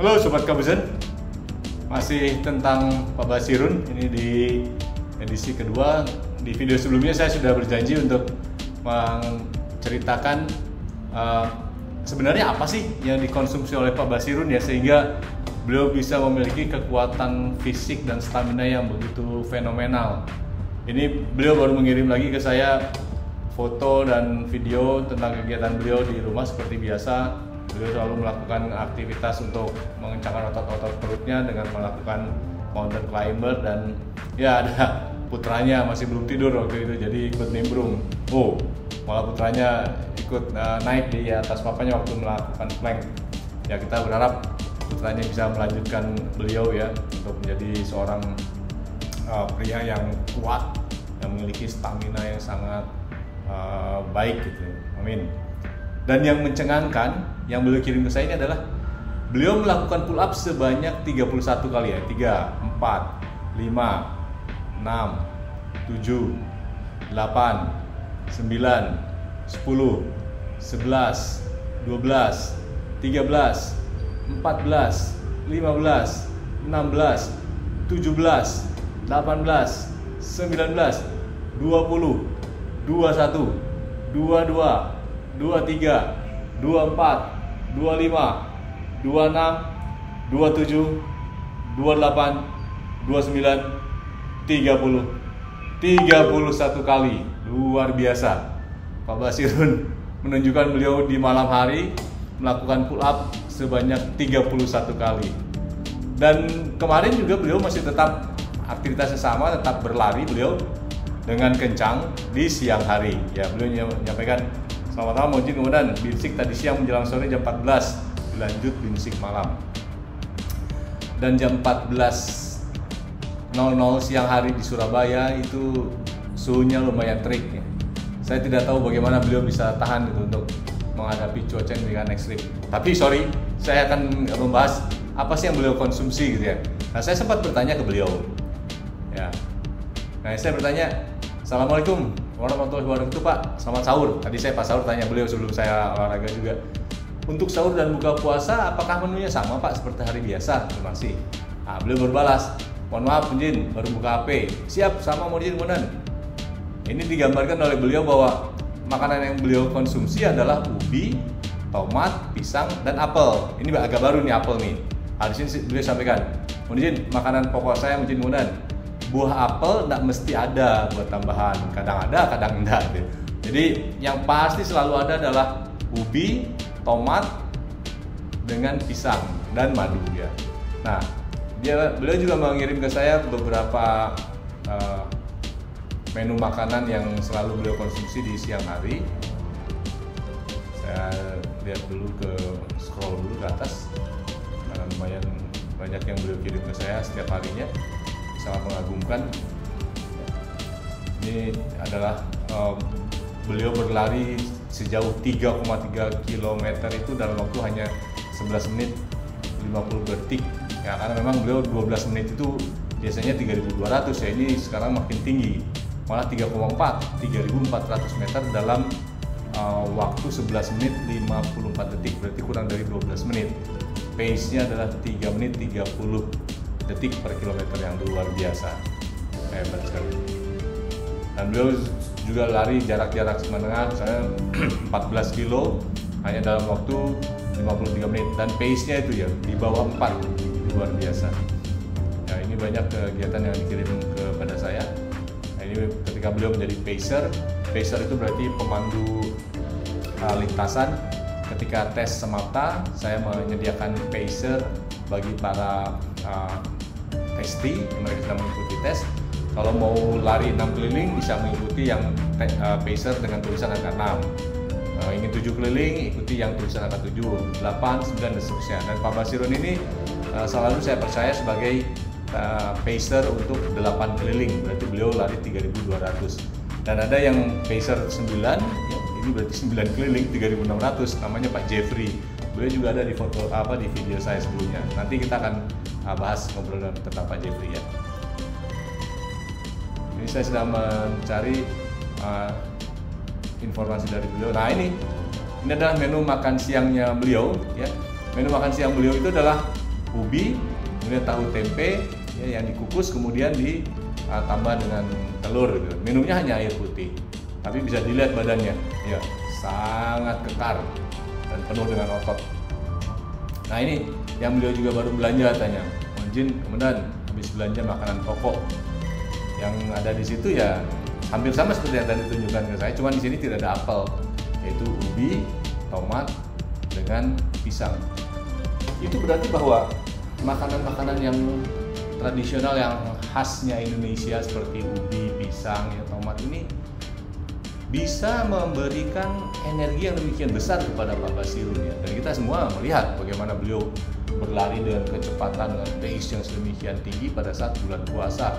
Halo Sobat Kabuzen, masih tentang Pak Basirun. Ini di edisi kedua. Di video sebelumnya saya sudah berjanji untuk menceritakan sebenarnya apa sih yang dikonsumsi oleh Pak Basirun ya, sehingga beliau bisa memiliki kekuatan fisik dan stamina yang begitu fenomenal. Ini beliau baru mengirim lagi ke saya foto dan video tentang kegiatan beliau di rumah. Seperti biasa, beliau selalu melakukan aktivitas untuk mengencangkan otot-otot perutnya dengan melakukan mountain climber, dan ya ada putranya masih belum tidur waktu itu, jadi ikut nimbrung. Oh, malah putranya ikut naik di atas papanya waktu melakukan plank. Ya, kita berharap putranya bisa melanjutkan beliau ya untuk menjadi seorang pria yang kuat, yang memiliki stamina yang sangat baik gitu. Amin. Dan yang mencengangkan yang beliau kirim ke saya ini adalah beliau melakukan pull up sebanyak 31 kali ya. 3, 4, 5, 6, 7, 8, 9, 10, 11, 12, 13, 14, 15, 16, 17, 18, 19, 20, 21, 22, 23, 24, 25, 26, 27, 28, 29, 30, 31 kali. Luar biasa. Pak Basirun menunjukkan beliau di malam hari melakukan pull up sebanyak 31 kali. Dan kemarin juga beliau masih tetap aktivitasnya sama, tetap berlari beliau dengan kencang di siang hari. Ya, beliau menyampaikan, selamat malam Moji, kemudian binsik tadi siang menjelang sore jam 14, dilanjut binsik malam. Dan jam 14.00 siang hari di Surabaya itu suhunya lumayan terik ya. Saya tidak tahu bagaimana beliau bisa tahan gitu untuk menghadapi cuaca yang dengan ekstrim. Tapi sorry, saya akan membahas apa sih yang beliau konsumsi gitu ya. Nah, saya sempat bertanya ke beliau. Ya. Nah, saya bertanya, Assalamualaikum warahmatullahi wabarakatuh Pak, selamat sahur. Tadi saya pas sahur tanya beliau sebelum saya olahraga juga. Untuk sahur dan buka puasa apakah menunya sama Pak seperti hari biasa? Terima kasih. Nah, beliau berbalas, mohon maaf Mujin, baru buka HP. Siap, sama Mujin kemudian. Ini digambarkan oleh beliau bahwa makanan yang beliau konsumsi adalah ubi, tomat, pisang, dan apel. Ini agak baru nih apel nih. Di sini beliau sampaikan, Mujin, makanan pokok saya Mujin kemudian. Buah apel tidak mesti ada buat tambahan, kadang ada, kadang enggak gitu. Jadi yang pasti selalu ada adalah ubi, tomat, dengan pisang dan madu ya. Nah, beliau juga mengirim ke saya beberapa menu makanan yang selalu beliau konsumsi di siang hari. Saya lihat dulu scroll dulu ke atas, karena lumayan banyak yang beliau kirim ke saya setiap harinya. Sangat mengagumkan. Ini adalah beliau berlari sejauh 3,3 km itu dalam waktu hanya 11 menit 50 detik ya, karena memang beliau 12 menit itu biasanya 3.200 ya, ini sekarang makin tinggi, malah 3,4 3.400 meter dalam waktu 11 menit 54 detik, berarti kurang dari 12 menit. Pace-nya adalah 3 menit 30 detik per kilometer, yang luar biasa, hebat sekali. Dan beliau juga lari jarak-jarak menengah, misalnya 14 kilo hanya dalam waktu 53 menit, dan pace-nya itu ya di bawah 4, luar biasa. Ya, ini banyak kegiatan yang dikirim kepada saya. Nah, ini ketika beliau menjadi pacer itu berarti pemandu lintasan. Ketika tes semata, saya menyediakan pacer bagi para testi yang mereka sedang mengikuti tes. Kalau mau lari 6 keliling bisa mengikuti yang pacer dengan tulisan angka 6. Ingin 7 keliling ikuti yang tulisan angka 7, 8, 9 dan seterusnya. Dan Pak Basirun ini selalu saya percaya sebagai pacer untuk 8 keliling, berarti beliau lari 3.200. Dan ada yang pacer 9, ya, ini berarti 9 keliling 3.600, namanya Pak Jeffrey. Beliau juga ada di foto di video saya sebelumnya. Nanti kita akan bahas ngobrol tentang Pak Jeffrey ya. Ini saya sedang mencari informasi dari beliau. Nah, ini adalah menu makan siangnya beliau ya. Menu makan siang beliau itu adalah ubi, kemudian tahu tempe ya, yang dikukus kemudian ditambah dengan telur gitu. Minumnya hanya air putih, tapi bisa dilihat badannya ya sangat kekar dan penuh dengan otot. Nah ini yang beliau juga baru belanja katanya, Monjin kemudian habis belanja makanan pokok yang ada di situ ya hampir sama seperti yang tadi tunjukkan ke saya, cuman di sini tidak ada apel, yaitu ubi, tomat dengan pisang. Itu berarti bahwa makanan-makanan yang tradisional yang khasnya Indonesia seperti ubi, pisang, ya, tomat ini bisa memberikan energi yang demikian besar kepada Pak Basirun ya. Dan kita semua melihat bagaimana beliau berlari dengan kecepatan, dengan pace yang sedemikian tinggi pada saat bulan puasa.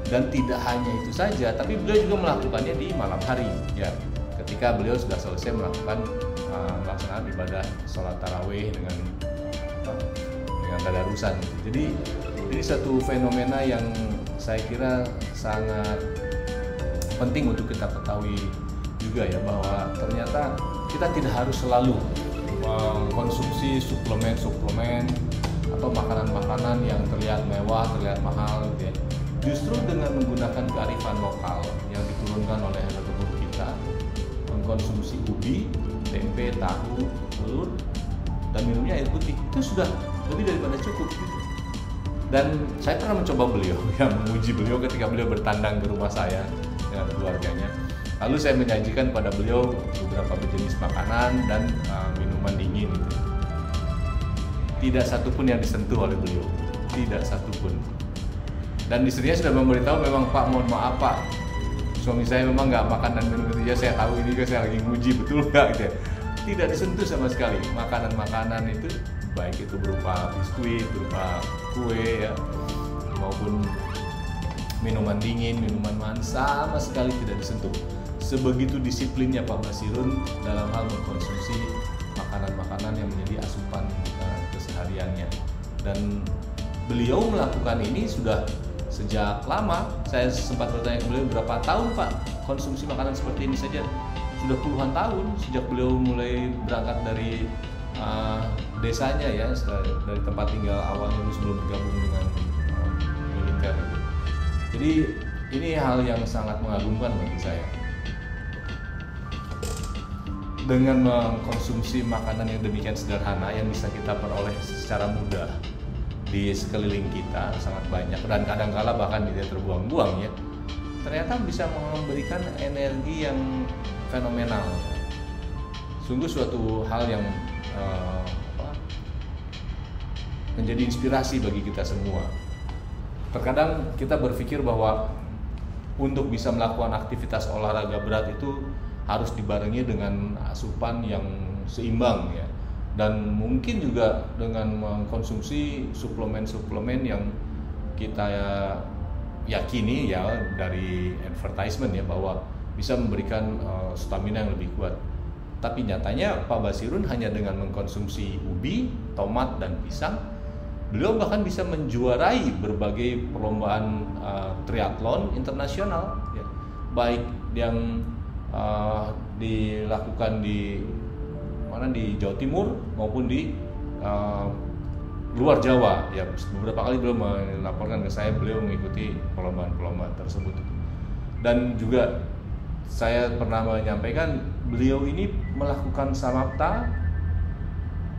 Dan tidak hanya itu saja, tapi beliau juga melakukannya di malam hari ya. Ketika beliau sudah selesai melakukan pelaksanaan ibadah sholat tarawih dengan tadarusan. Jadi ini satu fenomena yang saya kira sangat penting untuk kita ketahui juga ya, bahwa ternyata kita tidak harus selalu mengkonsumsi suplemen atau makanan-makanan yang terlihat mewah, terlihat mahal gitu ya. Justru dengan menggunakan kearifan lokal yang diturunkan oleh leluhur kita, mengkonsumsi ubi, tempe, tahu, telur, dan minumnya air putih, itu sudah lebih daripada cukup gitu. Dan saya pernah mencoba beliau, ya menguji beliau ketika beliau bertandang ke rumah saya dengan keluarganya. Lalu saya menyajikan pada beliau beberapa jenis makanan dan minuman dingin gitu. Tidak satu pun yang disentuh oleh beliau, tidak satu pun. Dan istrinya sudah memberitahu, memang Pak mohon maaf Pak, suami saya memang nggak makan dan minum itu ya, saya tahu ini kan saya lagi nguji betul nggak gitu ya. Tidak disentuh sama sekali makanan-makanan itu, baik itu berupa biskuit, berupa kue ya, maupun minuman dingin, minuman manis, sama sekali tidak disentuh. Sebegitu disiplinnya Pak Basirun dalam hal mengkonsumsi makanan-makanan yang menjadi asupan kesehariannya. Dan beliau melakukan ini sudah sejak lama. Saya sempat bertanya ke beliau, berapa tahun Pak konsumsi makanan seperti ini saja? Sudah puluhan tahun sejak beliau mulai berangkat dari desanya ya, dari tempat tinggal awalnya sebelum bergabung dengan militer. Jadi ini hal yang sangat mengagumkan bagi saya. Dengan mengkonsumsi makanan yang demikian sederhana yang bisa kita peroleh secara mudah di sekeliling kita sangat banyak, dan kadang-kala bahkan tidak terbuang-buang ya, ternyata bisa memberikan energi yang fenomenal. Sungguh suatu hal yang menjadi inspirasi bagi kita semua. Terkadang kita berpikir bahwa untuk bisa melakukan aktivitas olahraga berat itu harus dibarengi dengan asupan yang seimbang ya, dan mungkin juga dengan mengkonsumsi suplemen-suplemen yang kita yakini ya dari advertisement ya, bahwa bisa memberikan stamina yang lebih kuat. Tapi nyatanya Pak Basirun hanya dengan mengkonsumsi ubi, tomat, dan pisang, beliau bahkan bisa menjuarai berbagai perlombaan triathlon internasional ya, baik yang dilakukan di Jawa Timur maupun di luar Jawa ya. Beberapa kali beliau melaporkan ke saya beliau mengikuti perlombaan-perlombaan tersebut. Dan juga saya pernah menyampaikan beliau ini melakukan samapta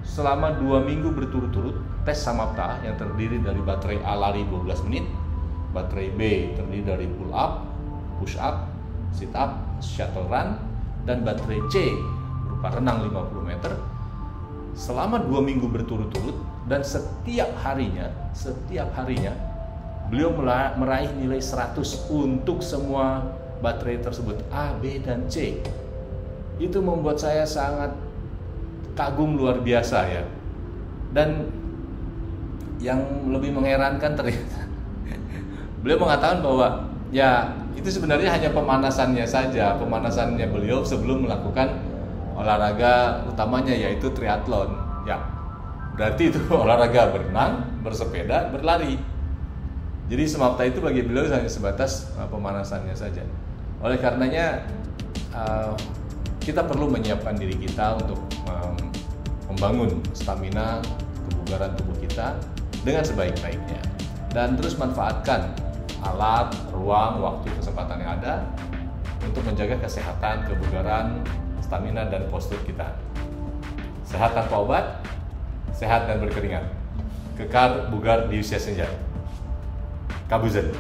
selama 2 minggu berturut-turut. Tes samapta yang terdiri dari baterai A lari 12 menit, baterai B terdiri dari pull up, push up, sit up, shuttle run, dan baterai C berupa renang 50 meter selama 2 minggu berturut-turut. Dan setiap harinya beliau meraih nilai 100 untuk semua baterai tersebut, A, B, dan C. Itu membuat saya sangat kagum luar biasa ya. Dan yang lebih mengherankan ternyata beliau mengatakan bahwa ya itu sebenarnya hanya pemanasannya saja, pemanasannya beliau sebelum melakukan olahraga utamanya, yaitu triathlon ya. Berarti itu olahraga berenang, bersepeda, berlari. Jadi samapta itu bagi beliau hanya sebatas pemanasannya saja. Oleh karenanya kita perlu menyiapkan diri kita untuk membangun stamina kebugaran tubuh kita dengan sebaik-baiknya. Dan terus manfaatkan alat, ruang, waktu, kesempatan yang ada untuk menjaga kesehatan, kebugaran, stamina, dan postur kita. Sehat tanpa obat, sehat dan berkeringat. Kekar bugar di usia senja. Kabuzen.